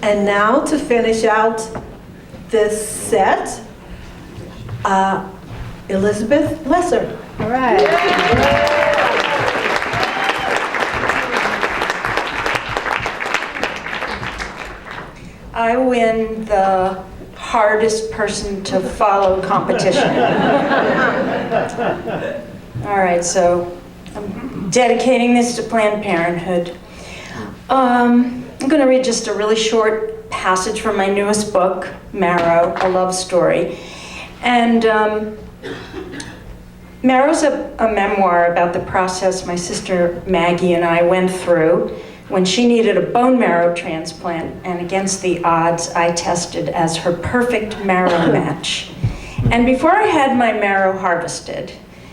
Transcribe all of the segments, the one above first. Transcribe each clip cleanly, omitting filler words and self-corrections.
And now to finish out this set, Elizabeth Lesser. All right. I win the hardest person to follow competition. All right, so I'm dedicating this to Planned Parenthood. I'm going to read just a really short passage from my newest book, Marrow, A Love Story. And Marrow's a memoir about the process my sister Maggie and I went through when she needed a bone marrow transplant, and against the odds, I tested as her perfect marrow match. And before I had my marrow harvested,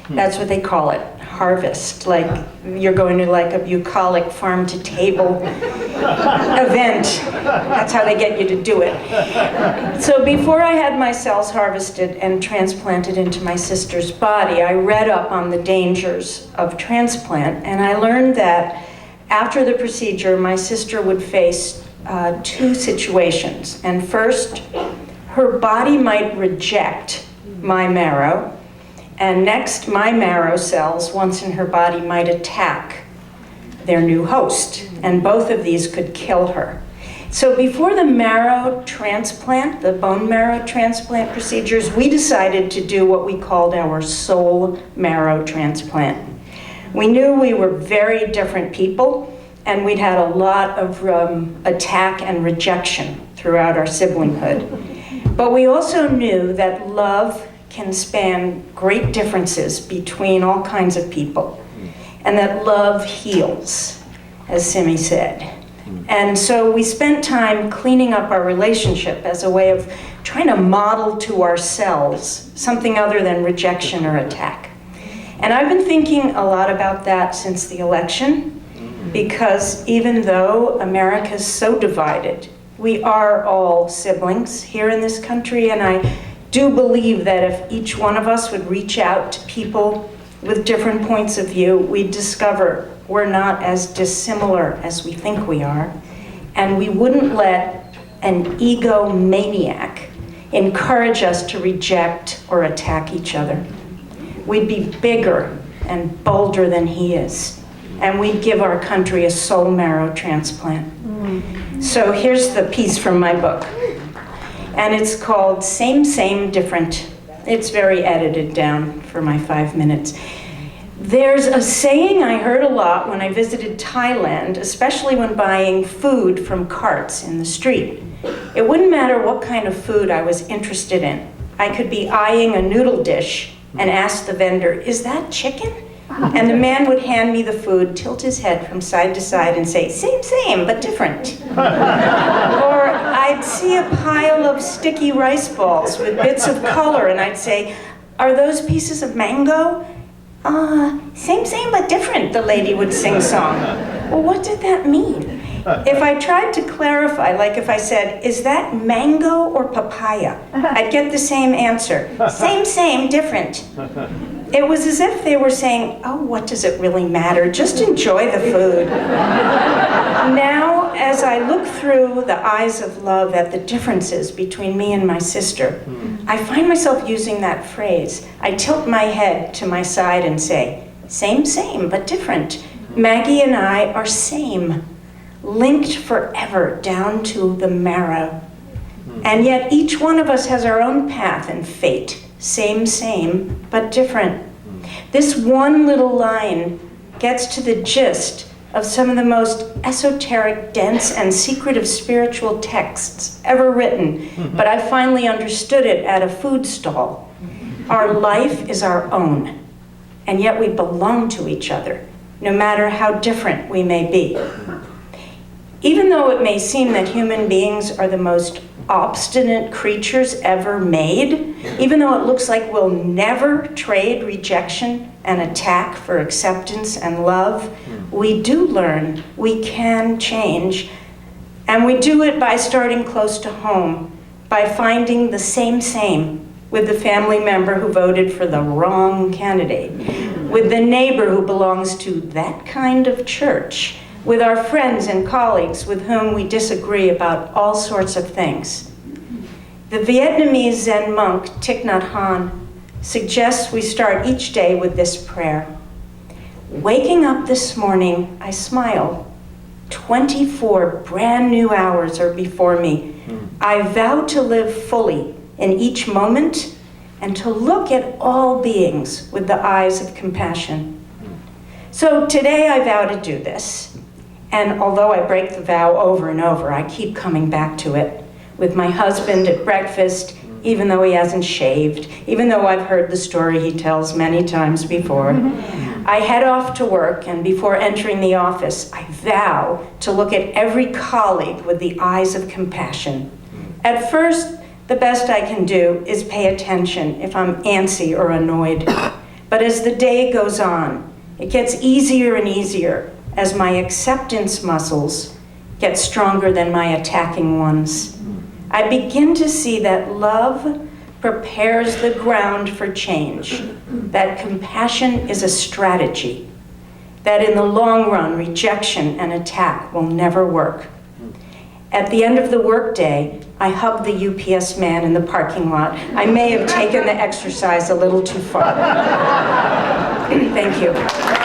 that's what they call it, harvest, like you're going to like a bucolic farm-to-table event. That's how they get you to do it. So before I had my cells harvested and transplanted into my sister's body, I read up on the dangers of transplant, and I learned that after the procedure, my sister would face two situations. And first, her body might reject my marrow, and next, my marrow cells, once in her body, might attack their new host, and both of these could kill her. So before the marrow transplant, the bone marrow transplant procedures, we decided to do what we called our soul marrow transplant. We knew we were very different people, and we'd had a lot of attack and rejection throughout our siblinghood. But we also knew that love can span great differences between all kinds of people, and that love heals, as Simi said. And so we spent time cleaning up our relationship as a way of trying to model to ourselves something other than rejection or attack. And I've been thinking a lot about that since the election, because even though America's so divided, we are all siblings here in this country, and I do believe that if each one of us would reach out to people with different points of view, we'd discover we're not as dissimilar as we think we are, and we wouldn't let an egomaniac encourage us to reject or attack each other. We'd be bigger and bolder than he is, and we'd give our country a soul marrow transplant. So here's the piece from my book, and it's called Same, Same, Different. It's very edited down for my 5 minutes. There's a saying I heard a lot when I visited Thailand, especially when buying food from carts in the street. It wouldn't matter what kind of food I was interested in. I could be eyeing a noodle dish and ask the vendor, "Is that chicken?" And the man would hand me the food, tilt his head from side to side and say, "Same, same, but different." Or I'd see a pile of sticky rice balls with bits of color, and I'd say, "Are those pieces of mango?" Same, same, but different, the lady would sing song. Well, what did that mean? If I tried to clarify, like if I said, "Is that mango or papaya?" I'd get the same answer. Same, same, different. It was as if they were saying, "Oh, what does it really matter? Just enjoy the food." Now, as I look through the eyes of love at the differences between me and my sister, I find myself using that phrase. I tilt my head to my side and say, "Same, same, but different." Maggie and I are same, linked forever down to the marrow. And yet each one of us has our own path and fate. Same, same, but different. This one little line gets to the gist of some of the most esoteric, dense, and secretive spiritual texts ever written, but I finally understood it at a food stall. Our life is our own, and yet we belong to each other, no matter how different we may be. Even though it may seem that human beings are the most obstinate creatures ever made, even though it looks like we'll never trade rejection and attack for acceptance and love, we do learn we can change. And we do it by starting close to home, by finding the same with the family member who voted for the wrong candidate, with the neighbor who belongs to that kind of church, with our friends and colleagues with whom we disagree about all sorts of things. The Vietnamese Zen monk Thich Nhat Hanh suggests we start each day with this prayer. Waking up this morning, I smile. 24 brand new hours are before me. I vow to live fully in each moment and to look at all beings with the eyes of compassion. So today I vow to do this. And although I break the vow over and over, I keep coming back to it with my husband at breakfast, even though he hasn't shaved, even though I've heard the story he tells many times before. I head off to work, and before entering the office, I vow to look at every colleague with the eyes of compassion. At first, the best I can do is pay attention if I'm antsy or annoyed. But as the day goes on, it gets easier and easier as my acceptance muscles get stronger than my attacking ones. I begin to see that love prepares the ground for change, that compassion is a strategy, that in the long run, rejection and attack will never work. At the end of the workday, I hug the UPS man in the parking lot. I may have taken the exercise a little too far. Thank you.